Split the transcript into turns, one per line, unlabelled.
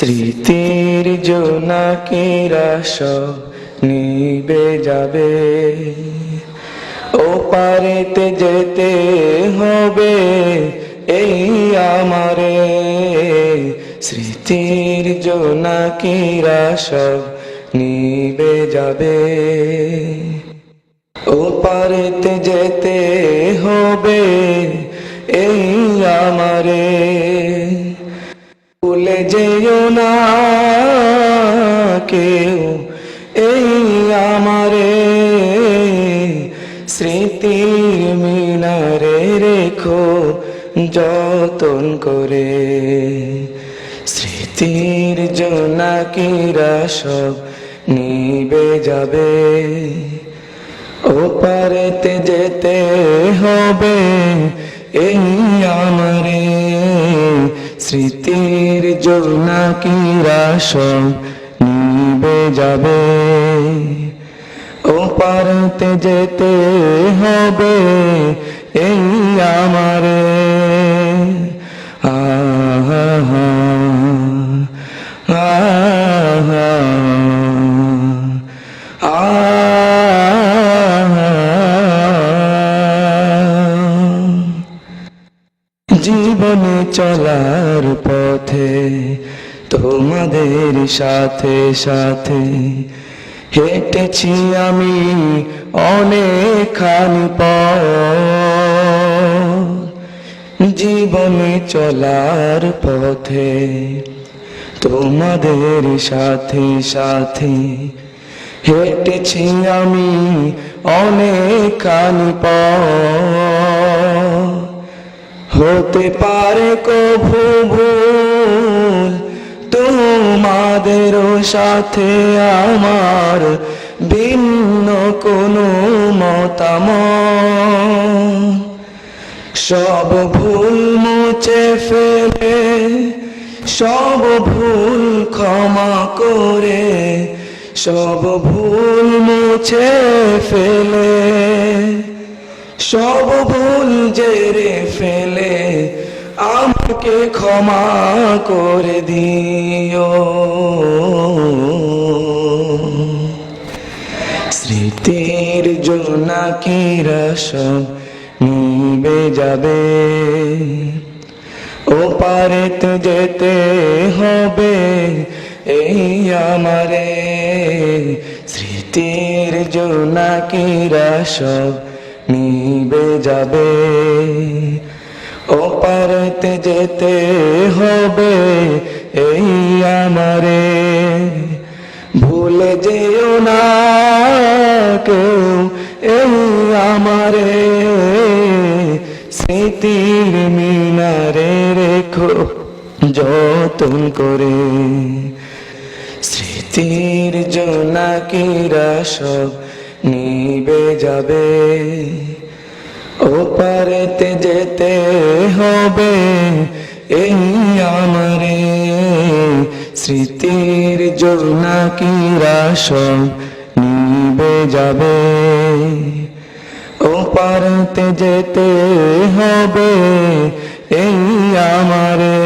স্মৃতির জোনাকিরা সব নিবে যাবে, ও পারেতে যেতে হবে এই আমারে। স্মৃতির জোনাকিরা সব নিবে যাবে, ও পারেতে যেতে হবে এই আমারে। ভুলে যেও না কেউ এই আমারে, স্মৃতির মিনারে রেখো যতন করে। স্মৃতির জোনাকিরা সব নিবে যাবে, ও পারেতে যেতে হবে এই আমারে। স্মৃতির জোনাকিরা সব নিবে যাবে, ও পারেতে যেতে হবে এই আমারে। আহা আহা জীবনে চলার পথে তোমাদের সাথে সাথে হেঁটেছি আমি অনেকখানি পথ। জীবনে চলার পথে তোমাদের সাথে সাথে হেঁটেছি আমি অনেকখানি পথ। হতে পারে কভু ভুল তোমাদেরও সাথে আমার ভিন্ন কোনো মতামত। সব ভুল মুছে ফেলে, সব ভুল ক্ষমা করে, সব ভুল মুছে ফেলে, সব ভুল জেরে ফেলে আমাকে ক্ষমা করে দিও। স্মৃতির জোনাকিরা সব নিবে যাবে, ও পারেতে যেতে হবে এই আমারে। স্মৃতির জোনাকিরা সব নিবে যাবে, ও পারেতে যেতে হবে এই আমারে। ভুলে যেও না কেউ এই আমারে, স্মৃতির মিনারে রেখো যতন করে। স্মৃতির জোনাকিরা সব নিবে যাবে, ও পারেতে যেতে হবে এই আমারে। স্মৃতির জোনাকিরা সব নিবে যাবে, ও পারেতে যেতে হবে এই আমারে।